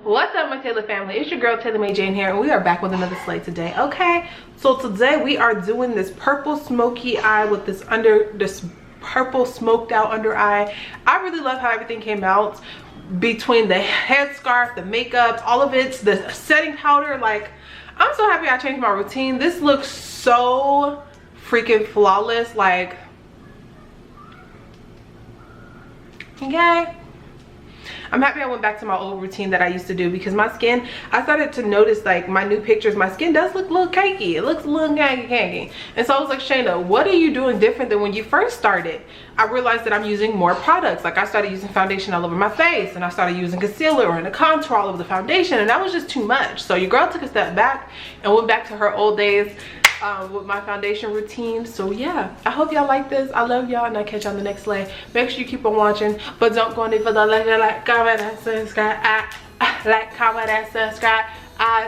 What's up, my Taylor family? It's your girl Taylor May Jane here, and we are back with another slate today. Okay, so today we are doing this purple smoky eye with this purple smoked out under eye. I really love how everything came out between the headscarf, the makeup, all of it, the setting powder. Like, I'm so happy I changed my routine. This looks so freaking flawless. Like, okay, I'm happy I went back to my old routine that I used to do, because my skin, I started to notice, like, my new pictures, my skin does look a little cakey. It looks a little cakey. And so I was like, Shayna, what are you doing different than when you first started? I realized that I'm using more products. Like, I started using foundation all over my face, and I started using concealer and a contour all over the foundation, and that was just too much. So your girl took a step back and went back to her old days with my foundation routine. So yeah, I hope y'all like this. I love y'all, and I'll catch y'all on the next slay. Make sure you keep on watching, but don't go any further. Like, comment, and subscribe. Like, comment, and subscribe.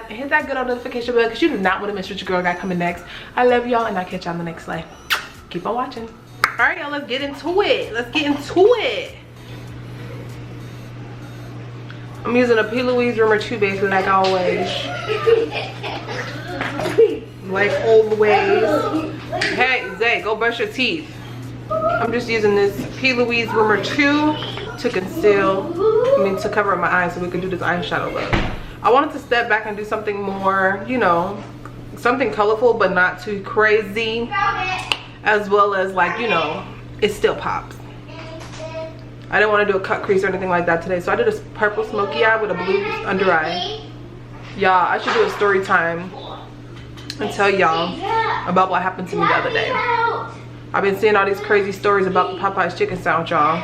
Hit that good notification bell, because you do not want to miss what your girl got coming next. I love y'all, and I'll catch y'all on the next slay. Keep on watching. All right, y'all, let's get into it. Let's get into it. I'm using a P. Louise Rumor 2 base, like always. Like always. Hey, Zay, go brush your teeth. I'm just using this P. Louise Rumor 2 to conceal, to cover up my eyes so we can do this eyeshadow look. I wanted to step back and do something more, you know, something colorful but not too crazy, as well as, like, you know, it still pops. I didn't want to do a cut crease or anything like that today, so I did a purple smoky eye with a blue under eye. Y'all, I should do a story time and tell y'all about what happened to me the other day. I've been seeing all these crazy stories about the Popeyes chicken sandwich, y'all,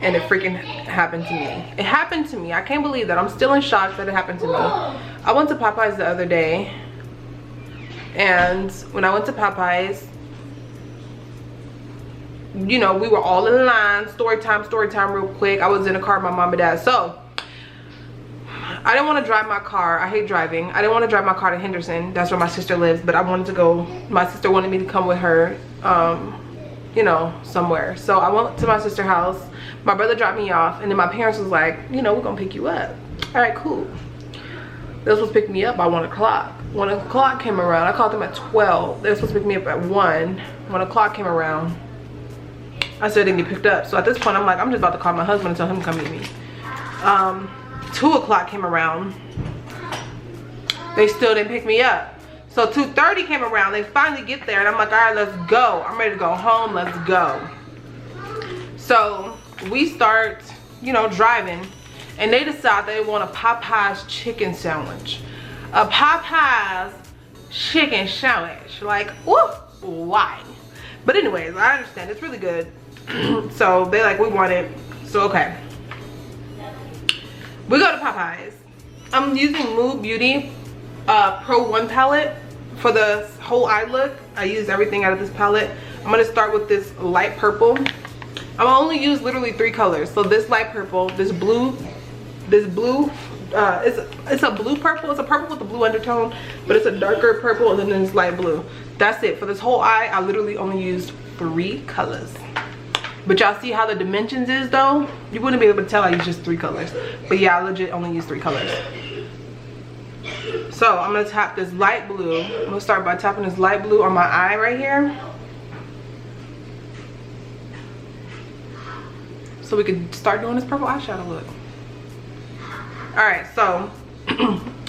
and it freaking happened to me. It happened to me. I can't believe that. I'm still in shock that it happened to me. I went to Popeyes the other day, and when I went to Popeyes, you know, we were all in line. Story time real quick. I was in a car with my mom and dad. So I didn't want to drive my car. I hate driving. I didn't want to drive my car to Henderson. That's where my sister lives. But I wanted to go. My sister wanted me to come with her, you know, somewhere. So I went to my sister's house. My brother dropped me off. And then my parents was like, you know, we're going to pick you up. All right, cool. They were supposed to pick me up by 1 o'clock. 1 o'clock came around. I called them at 12. They were supposed to pick me up at 1. 1 o'clock came around. I still didn't get picked up. So at this point, I'm like, I'm just about to call my husband and tell him to come meet me. 2 o'clock came around. They still didn't pick me up. So 2:30 came around. They finally get there, and I'm like, all right, let's go. I'm ready to go home. Let's go. So we start, you know, driving, and they decide they want a Popeyes chicken sandwich. A Popeyes chicken sandwich. Like, whoop, why? But anyways, I understand. It's really good. So they like, we want it. So okay, we go to Popeyes. I'm using Mood Beauty Pro 1 palette for the whole eye look. I used everything out of this palette. I'm gonna start with this light purple. I'm gonna only use literally 3 colors. So this light purple, this blue, it's a blue purple. It's a purple with a blue undertone, but it's a darker purple, and then this light blue. That's it. For this whole eye, I literally only used 3 colors. But y'all see how the dimensions is, though? You wouldn't be able to tell I used just 3 colors. But yeah, I legit only used 3 colors. So I'm gonna tap this light blue. I'm gonna start by tapping this light blue on my eye right here, so we can start doing this purple eyeshadow look. All right, so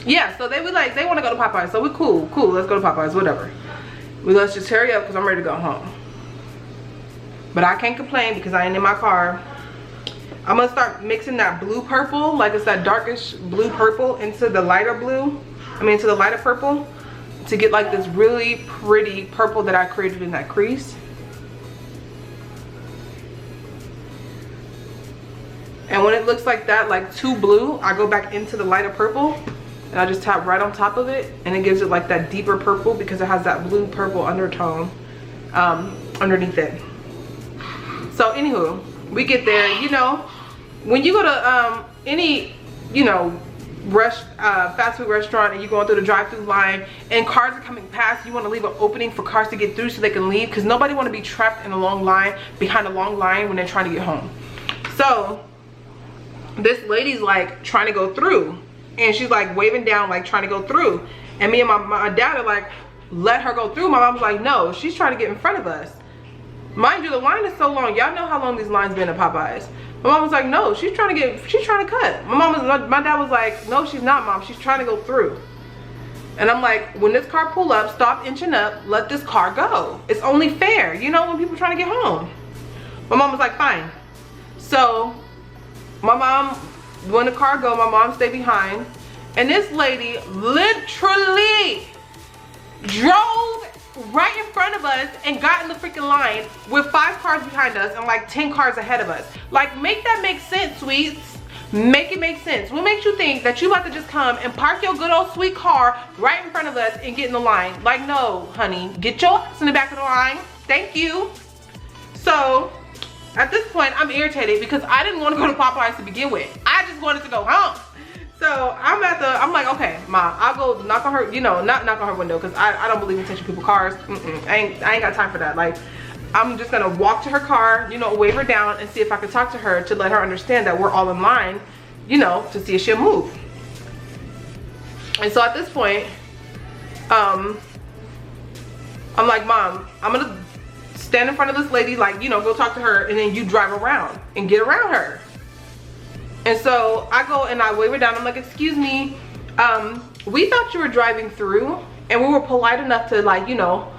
yeah, so they were like, they want to go to Popeyes, so we're cool, let's go to Popeyes, whatever. Let's just hurry up, because I'm ready to go home. But I can't complain because I ain't in my car. I'm gonna start mixing that blue purple, like it's that darkish blue purple, into the lighter blue, into the lighter purple, to get like this really pretty purple that I created in that crease. And when it looks like that, like too blue, I go back into the lighter purple, and I just tap right on top of it, and it gives it like that deeper purple, because it has that blue purple undertone underneath it. So anywho, we get there. You know, when you go to any, you know, fast food restaurant, and you're going through the drive-through line and cars are coming past, you want to leave an opening for cars to get through so they can leave, because nobody want to be trapped in a long line, behind a long line, when they're trying to get home. So this lady's like trying to go through, and she's like waving down, like trying to go through, and me and my dad are like, let her go through. My mom's like, no, she's trying to get in front of us. Mind you, the line is so long. Y'all know how long these lines been at Popeyes. My mom was like, no, she's trying to cut. My dad was like, no, she's not, Mom, she's trying to go through. And I'm like, when this car pull up, stop inching up, let this car go. It's only fair, you know, when people are trying to get home. My mom was like, fine. So my mom, when the car go, my mom stayed behind, and this lady literally drove right in front of us and got in the freaking line with 5 cars behind us and like 10 cars ahead of us. Like, make that make sense, sweets. Make it make sense. What makes you think that you about to just come and park your good old sweet car right in front of us and get in the line? Like, no, honey, get your ass in the back of the line. Thank you. So at this point, I'm irritated because I didn't want to go to Popeyes to begin with. I just wanted to go home. So I'm like, okay, Ma, I'll go knock on her, you know, not knock on her window, because I don't believe in touching people's cars. I ain't got time for that. Like, I'm just gonna walk to her car, you know, wave her down and see if I can talk to her to let her understand that we're all in line, you know, to see if she'll move. And so at this point, I'm like, Mom, I'm gonna stand in front of this lady, like, you know, go talk to her, and then you drive around and get around her. And so I go and I wave her down. I'm like, excuse me, we thought you were driving through, and we were polite enough to, like, you know,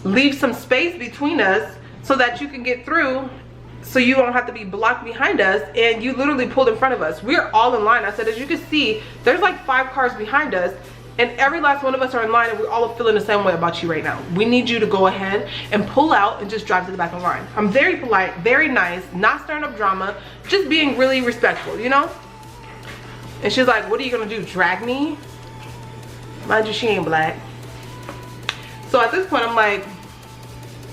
leave some space between us so that you can get through, so you don't have to be blocked behind us, and you literally pulled in front of us. We're all in line. I said, as you can see, there's like 5 cars behind us, and every last one of us are in line, and we're all feeling the same way about you right now. We need you to go ahead and pull out and just drive to the back of the line. I'm very polite, very nice, not stirring up drama, just being really respectful, you know? And she's like, what are you gonna do, drag me? Mind you, she ain't black. So at this point, I'm like,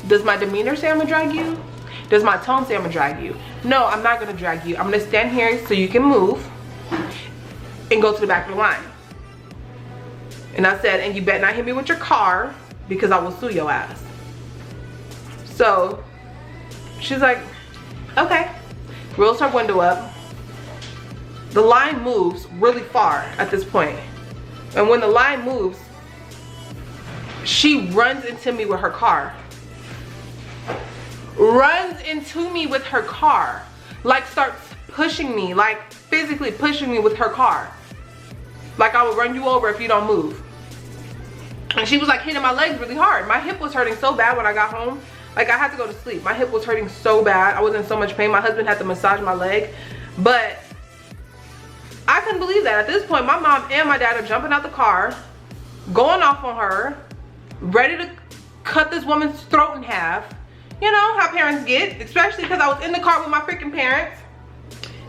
does my demeanor say I'm gonna drag you? Does my tone say I'm gonna drag you? No, I'm not gonna drag you. I'm gonna stand here so you can move and go to the back of the line. And I said, and you better not hit me with your car, because I will sue your ass. So she's like, okay. Rolls her window up. The line moves really far at this point. And when the line moves, she runs into me with her car. Runs into me with her car. Like, starts pushing me, like physically pushing me with her car. Like, I will run you over if you don't move. And she was like hitting my legs really hard. My hip was hurting so bad when I got home. Like, I had to go to sleep. My hip was hurting so bad. I was in so much pain. My husband had to massage my leg. But I couldn't believe that. At this point, my mom and my dad are jumping out the car, going off on her, ready to cut this woman's throat in half. You know how parents get, especially because I was in the car with my freaking parents.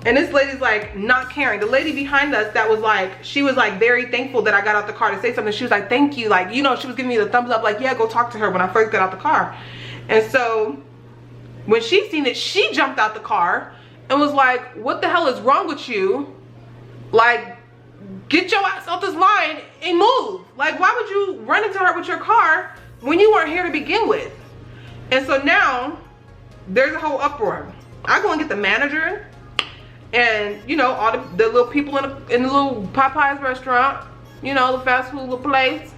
And this lady's like not caring. The lady behind us that was like, she was like very thankful that I got out the car to say something. She was like, thank you. Like, you know, she was giving me the thumbs up, like, yeah, go talk to her when I first got out the car. And so when she seen it, she jumped out the car and was like, what the hell is wrong with you? Like, get your ass off this line and move. Like, why would you run into her with your car when you weren't here to begin with? And so now there's a whole uproar. I go and get the manager and, you know, all the little people in the little Popeyes restaurant, you know, the fast food little place.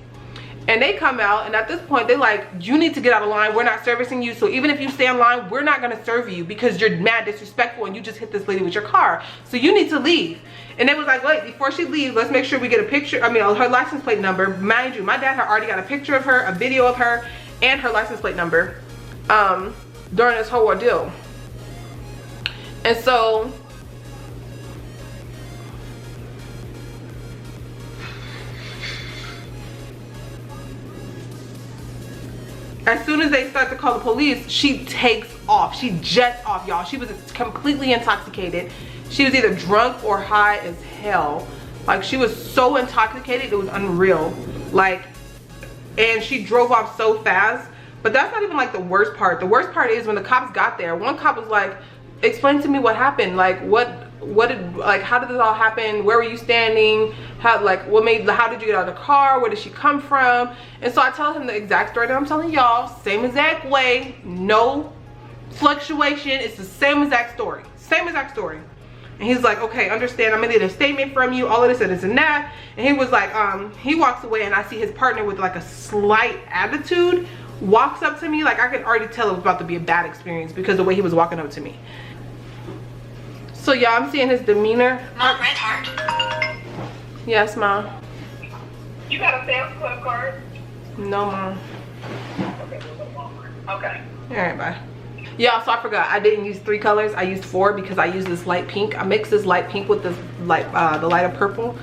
And they come out, and at this point, they like, you need to get out of line. We're not servicing you. So even if you stay in line, we're not gonna serve you because you're mad disrespectful and you just hit this lady with your car. So you need to leave. And they was like, wait, before she leaves, let's make sure we get a picture. I mean, her license plate number. Mind you, my dad had already got a picture of her, a video of her, and her license plate number during this whole ordeal. And so as soon as they start to call the police, she takes off. She jets off, y'all. She was completely intoxicated. She was either drunk or high as hell. Like, she was so intoxicated, it was unreal. Like, and she drove off so fast. But that's not even like the worst part. The worst part is when the cops got there, one cop was like, explain to me what happened. Like, how did this all happen? Where were you standing? How did you get out of the car? Where did she come from? And so I tell him the exact story that I'm telling y'all. Same exact way, no fluctuation. It's the same exact story. Same exact story. And he's like, okay, understand, I'm gonna need a statement from you, all of this and this and that. And he was like, he walks away, and I see his partner with like a slight attitude walks up to me. Like, I could already tell it was about to be a bad experience because the way he was walking up to me. So y'all, I'm seeing his demeanor. Mom, red heart. Yes, Mom. You got a Sam's Club card? No, Mom. Okay. All right, bye. Yeah, so I forgot, I didn't use 3 colors, I used 4 because I used this light pink. I mixed this light pink with this light, the lighter purple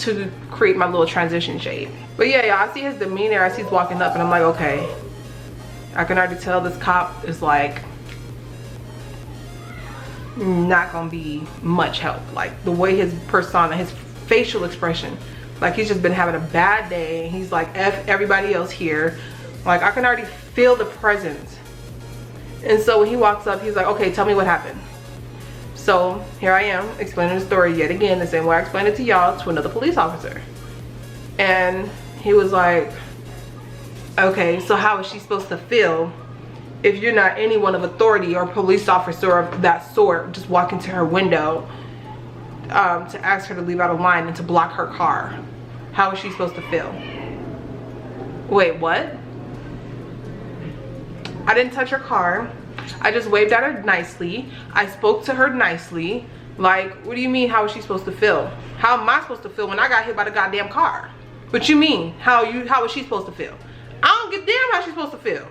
to create my little transition shade. But yeah, y'all, I see his demeanor as he's walking up, and I'm like, okay, I can already tell this cop is like not gonna be much help. Like, the way his persona, his facial expression, like he's just been having a bad day. He's like, F everybody else here. Like, I can already feel the presence. And so when he walks up, he's like, okay, tell me what happened. So here I am explaining the story yet again, the same way I explained it to y'all, to another police officer. And he was like, okay, so how is she supposed to feel if you're not anyone of authority or police officer of that sort, just walking to her window to ask her to leave out of line and to block her car? How is she supposed to feel? Wait, what? I didn't touch her car. I just waved at her nicely. I spoke to her nicely. Like, what do you mean, how is she supposed to feel? How am I supposed to feel when I got hit by the goddamn car? What you mean? How is she supposed to feel? I don't give a damn how she's supposed to feel.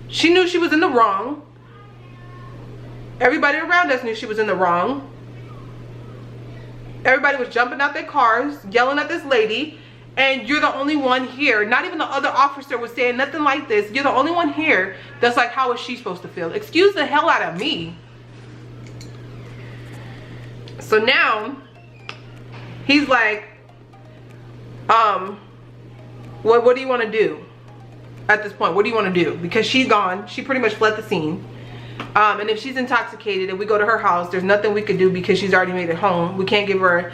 She knew she was in the wrong. Everybody around us knew she was in the wrong. Everybody was jumping out their cars, yelling at this lady. And you're the only one here, not even the other officer was saying nothing like this. You're the only one here that's like, how is she supposed to feel? Excuse the hell out of me. So now he's like, what do you want to do at this point? What do you want to do? Because she's gone. She pretty much fled the scene. And if she's intoxicated and we go to her house, there's nothing we could do because she's already made it home. We can't give her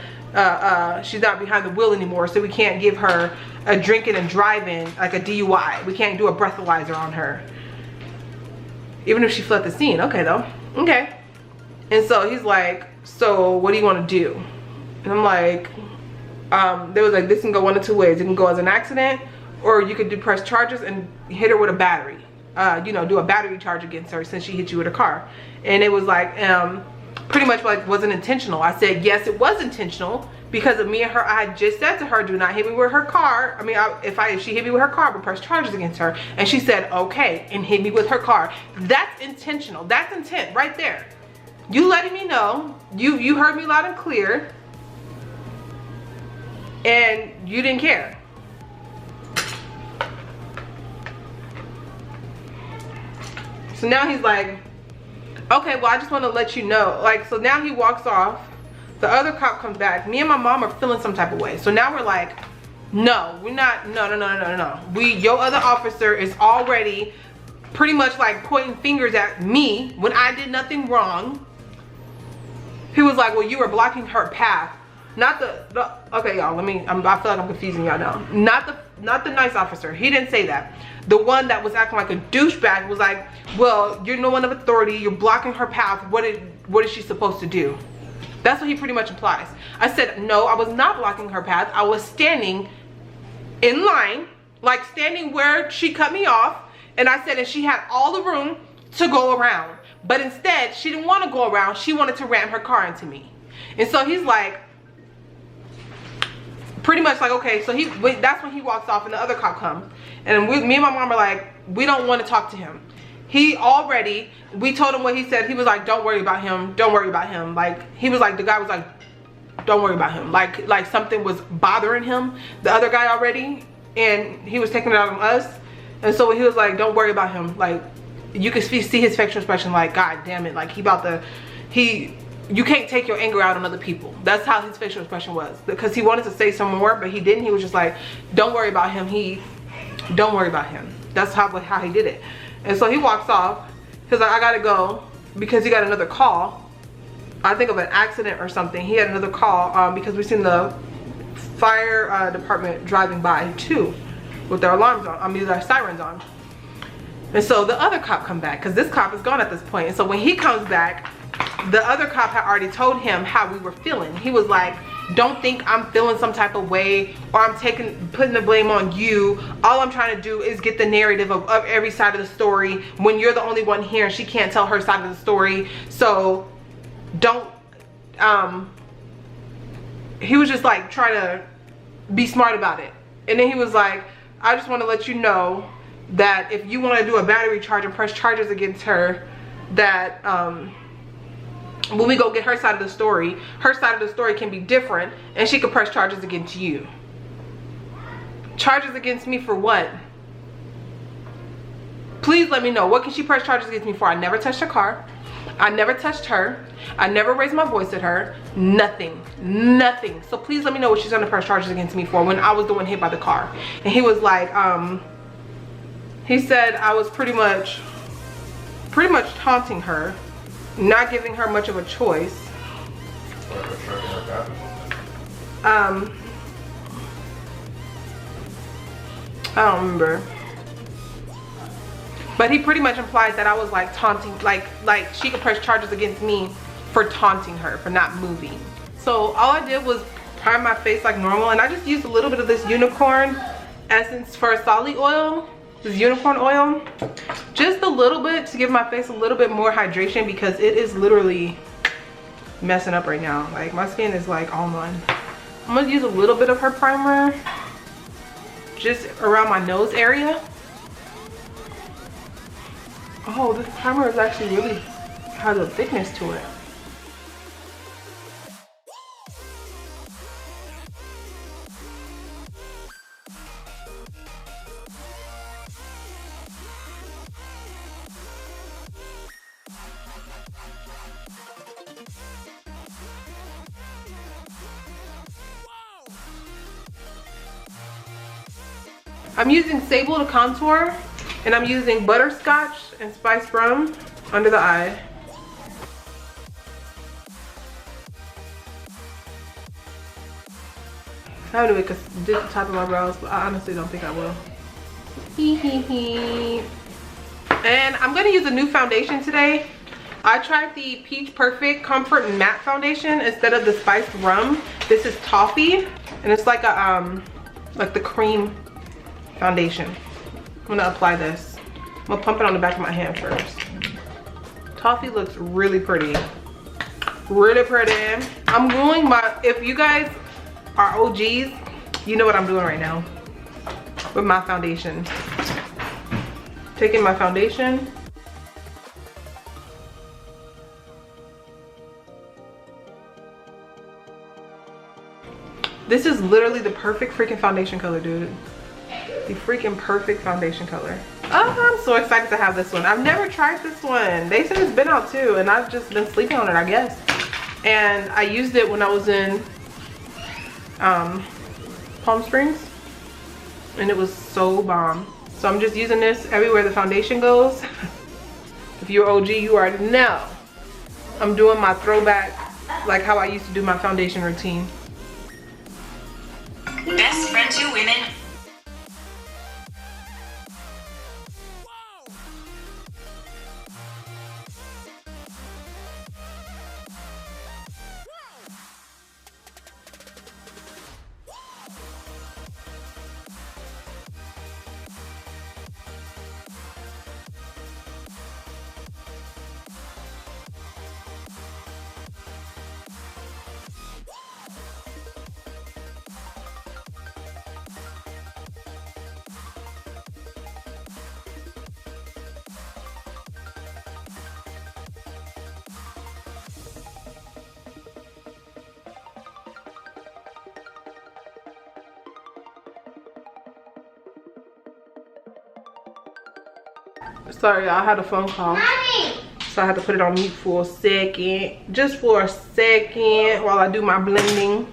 she's not behind the wheel anymore, so we can't give her a drinking and driving, like a DUI. We can't do a breathalyzer on her, even if she fled the scene. Okay though, okay. And so he's like, so what do you want to do? And I'm like, there was like, this can go one of 2 ways. It can go as an accident, or you could do press charges and hit her with a battery, you know, do a battery charge against her since she hit you with a car. And it was like, pretty much like, wasn't intentional. I said, yes, it was intentional because of me and her. I had just said to her, do not hit me with her car. I mean, if she hit me with her car, but press charges against her. And she said, okay, and hit me with her car. That's intentional. That's intent right there. You letting me know, you heard me loud and clear, and you didn't care. So now he's like, okay, well, I just want to let you know. Like, so now he walks off. The other cop comes back. Me and my mom are feeling some type of way. So now we're like, no, we're not, no. Your other officer is already pretty much like pointing fingers at me when I did nothing wrong. He was like, well, you were blocking her path. Not the okay, y'all, I feel like I'm confusing y'all now. Not the nice officer. He didn't say that. The one that was acting like a douchebag was like, well, you're no one of authority. You're blocking her path. What is she supposed to do? That's what he pretty much implies. I said, no, I was not blocking her path. I was standing in line, like standing where she cut me off. And I said, and she had all the room to go around. But instead, she didn't want to go around. She wanted to ram her car into me. And so he's like, pretty much like, okay, so that's when he walks off and the other cop comes. And me and my mom are like, we don't want to talk to him. We told him what he said. He was like, don't worry about him. Don't worry about him. Like, he was like, the guy was like, don't worry about him. Like something was bothering him, the other guy already. And he was taking it out on us. And so he was like, don't worry about him. Like, you could see his facial expression like, God damn it. Like, you can't take your anger out on other people. That's how his facial expression was. Because he wanted to say some more, but he didn't. He was just like, don't worry about him. Don't worry about him. That's how he did it. And so he walks off. He's like, I gotta go because he got another call. I think of an accident or something. He had another call because we seen the fire department driving by too with their alarms on. I mean, their sirens on. And so the other cop come back because this cop is gone at this point. And so when he comes back, the other cop had already told him how we were feeling. He was like, don't think I'm feeling some type of way or I'm putting the blame on you. All I'm trying to do is get the narrative of every side of the story when you're the only one here and she can't tell her side of the story. So don't, he was just like trying to be smart about it. And then he was like, I just want to let you know that if you want to do a battery charge and press charges against her, that when we go get her side of the story can be different and she could press charges against you. Charges against me for what? Please let me know. What can she press charges against me for? I never touched her car. I never touched her. I never raised my voice at her. Nothing. Nothing. So please let me know what she's gonna press charges against me for when I was the one hit by the car. And he was like, he said I was pretty much taunting her, not giving her much of a choice. I don't remember. But he pretty much implied that I was like taunting, like she could press charges against me for taunting her, for not moving. So all I did was prime my face like normal, and I just used a little bit of this unicorn essence for solid oil, this unicorn oil, just a little bit to give my face a little bit more hydration because it is literally messing up right now. Like my skin is like all on. I'm gonna use a little bit of her primer just around my nose area. Oh, this primer is actually really has a thickness to it. I'm using Sable to contour, and I'm using butterscotch and spiced rum under the eye. I haven't even did the top of my brows, but I honestly don't think I will. And I'm gonna use a new foundation today. I tried the Peach Perfect Comfort Matte Foundation instead of the spiced rum. This is Toffee, and it's like a like the cream foundation. I'm gonna apply this. I'm gonna pump it on the back of my hand first. Toffee looks really pretty. Really pretty. I'm going if you guys are OGs, you know what I'm doing right now with my foundation. Taking my foundation. This is literally the perfect freaking foundation color, dude. The freaking perfect foundation color. Oh, I'm so excited to have this one. I've never tried this one. They said it's been out too, and I've just been sleeping on it, I guess. And I used it when I was in Palm Springs, and it was so bomb. So I'm just using this everywhere the foundation goes. If you're OG, you already know. I'm doing my throwback, like how I used to do my foundation routine. Best friend to women. Sorry, I had a phone call. Mommy. So I had to put it on mute for a second. Just for a second while I do my blending.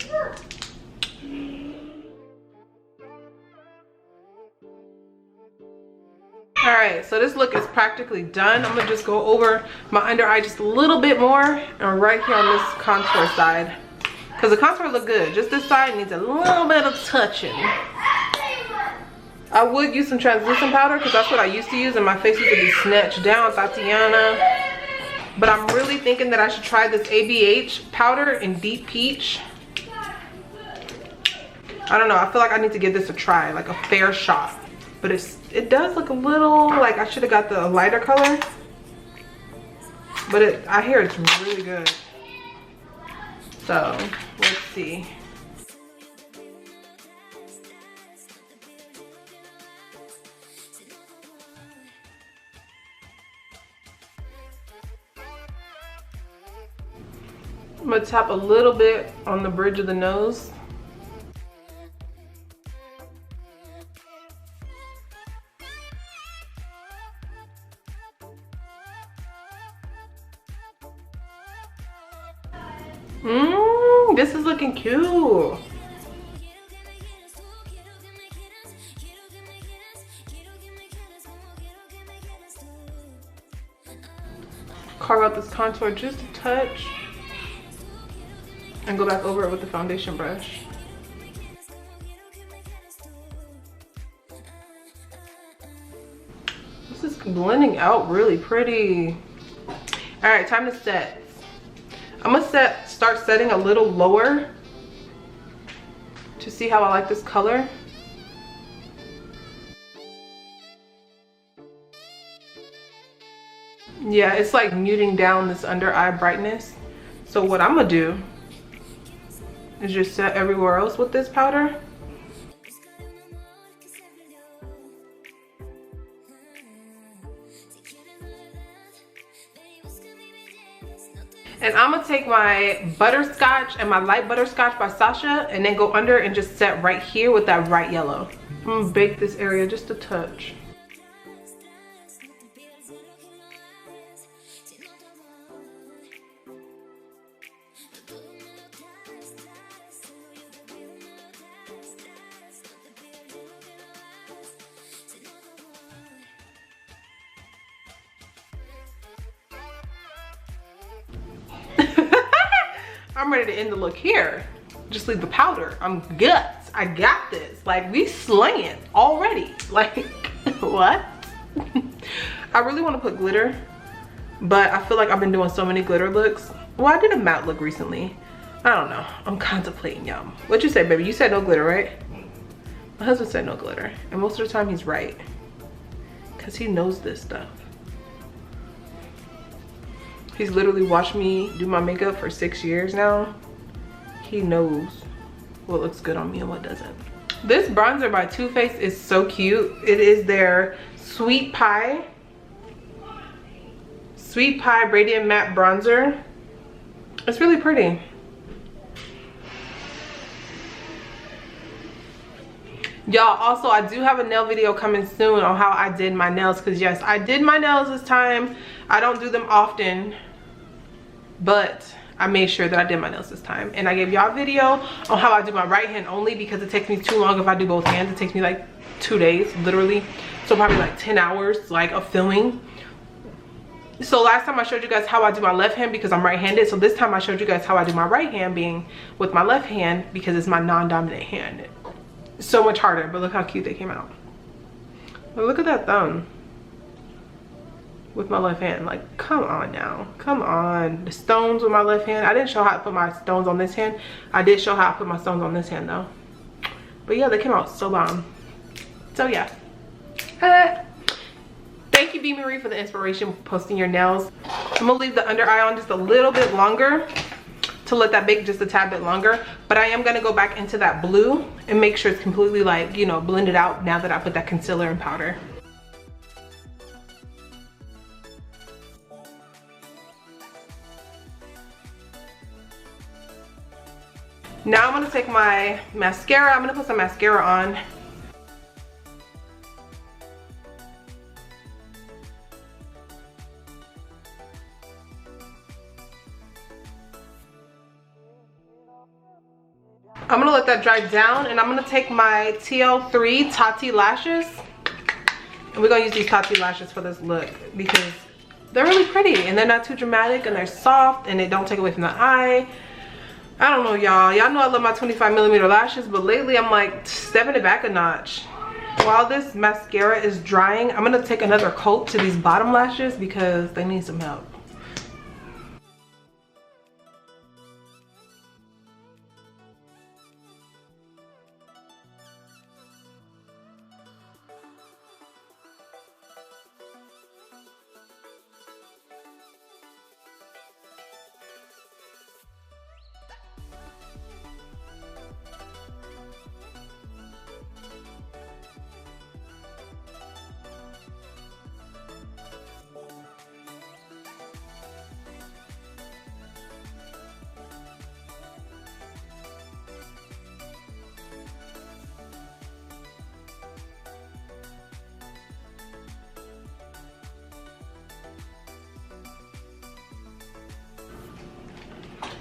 Alright, so this look is practically done. I'm gonna just go over my under eye just a little bit more and right here on this contour side. Because the contour look good. Just this side needs a little bit of touching. I would use some translucent powder because that's what I used to use and my face used to be snatched down, Tatiana. But I'm really thinking that I should try this ABH powder in Deep Peach. I don't know, I feel like I need to give this a try, like a fair shot. But it does look a little like I should have got the lighter color. But I hear it's really good. So let's see. I'm gonna tap a little bit on the bridge of the nose. This is looking cute. Carve out this contour just a touch and go back over it with the foundation brush. This is blending out really pretty. All right, time to set. I'm gonna start setting a little lower to see how I like this color. Yeah, it's like muting down this under eye brightness. So what I'm gonna do is just set everywhere else with this powder. And I'm gonna take my butterscotch and my light butterscotch by Sasha and then go under and just set right here with that bright yellow. I'm gonna bake this area just a touch. I'm ready to end the look here. Just leave the powder. I'm guts. I got this. Like, we slaying already. Like, what? I really want to put glitter, but I feel like I've been doing so many glitter looks. Well, I did a matte look recently. I don't know. I'm contemplating, y'all. What'd you say, baby? You said no glitter, right? My husband said no glitter. And most of the time he's right. Because he knows this stuff. He's literally watched me do my makeup for 6 years now. He knows what looks good on me and what doesn't. This bronzer by Too Faced is so cute. It is their Sweet Pie Radiant Matte Bronzer. It's really pretty. Y'all, also I do have a nail video coming soon on how I did my nails, because yes, I did my nails this time. I don't do them often, but I made sure that I did my nails this time. And I gave y'all a video on how I do my right hand only, because it takes me too long if I do both hands. It takes me like 2 days, literally. So probably like 10 hours like of filming. So last time I showed you guys how I do my left hand because I'm right-handed. So this time I showed you guys how I do my right hand, being with my left hand because it's my non-dominant hand. So much harder, but look how cute they came out. But look at that thumb with my left hand. Like, come on now, come on. The stones with my left hand. I didn't show how I put my stones on this hand. I did show how I put my stones on this hand though. But yeah, they came out so bomb. So yeah, thank you B Marie for the inspiration for posting your nails. I'm gonna leave the under eye on just a little bit longer to let that bake just a tad bit longer, but I am gonna go back into that blue and make sure it's completely, like, you know, blended out now that I put that concealer and powder. Now I'm gonna take my mascara. I'm gonna put some mascara on. I'm gonna let that dry down, and I'm gonna take my TL3 Tati lashes, and we're gonna use these Tati lashes for this look because they're really pretty and they're not too dramatic and they're soft and they don't take away from the eye. I don't know, y'all know I love my 25mm lashes, but lately I'm like stepping it back a notch. While this mascara is drying, I'm gonna take another coat to these bottom lashes because they need some help.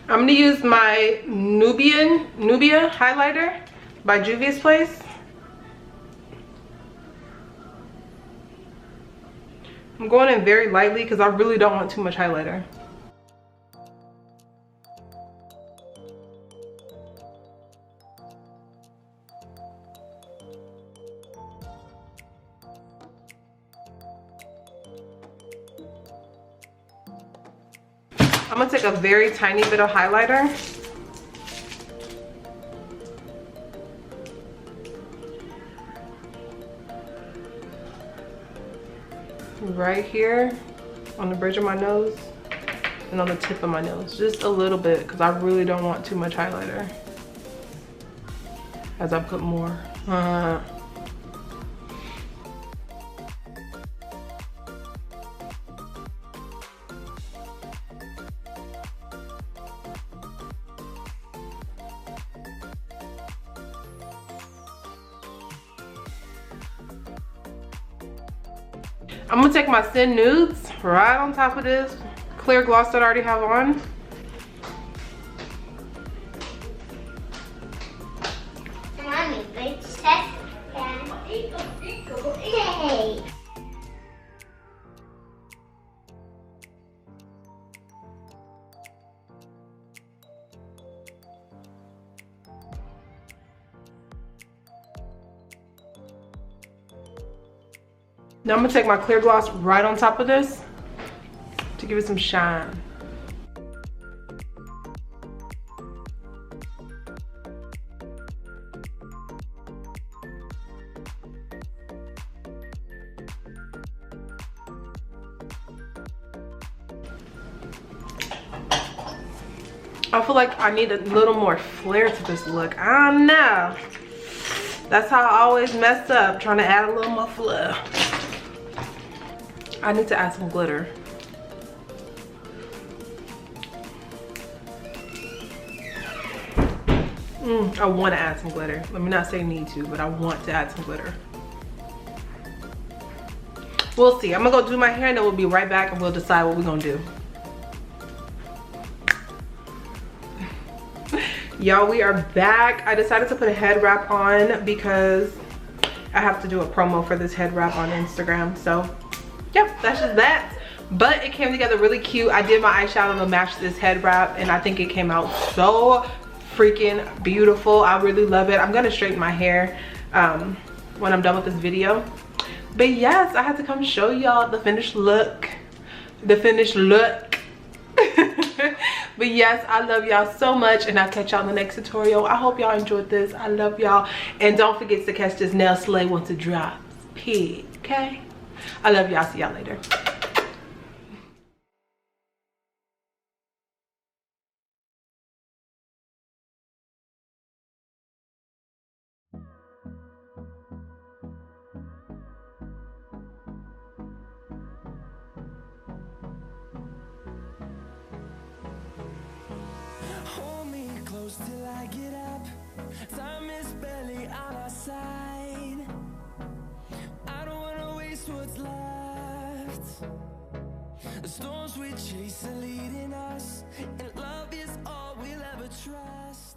I'm gonna use my Nubia highlighter by Juvia's Place. I'm going in very lightly because I really don't want too much highlighter. I'm gonna take a very tiny bit of highlighter. Right here on the bridge of my nose and on the tip of my nose. Just a little bit because I really don't want too much highlighter as I put more. I'm gonna take my Sin Nudes right on top of this clear gloss that I already have on. Mommy, big set. Hey. Now I'm gonna take my clear gloss right on top of this to give it some shine. I feel like I need a little more flair to this look. I don't know. That's how I always mess up, trying to add a little more flair. I need to add some glitter. I want to add some glitter. Let me not say need to, but I want to add some glitter. We'll see. I'm gonna go do my hair and then we'll be right back and we'll decide what we're gonna do. Y'all, we are back. I decided to put a head wrap on because I have to do a promo for this head wrap on Instagram. So yeah, that's just that. But it came together really cute. I did my eyeshadow to match this head wrap and I think it came out so freaking beautiful. I really love it. I'm gonna straighten my hair when I'm done with this video. But yes, I had to come show y'all the finished look. The finished look. But yes, I love y'all so much and I'll catch y'all in the next tutorial. I hope y'all enjoyed this. I love y'all. And don't forget to catch this nail slay once it drops. Okay? I love y'all. See y'all later. Hold me close till I get up. Time is barely on our side. I don't wanna waste what's left. The storms we chase are leading us, and love is all we'll ever trust.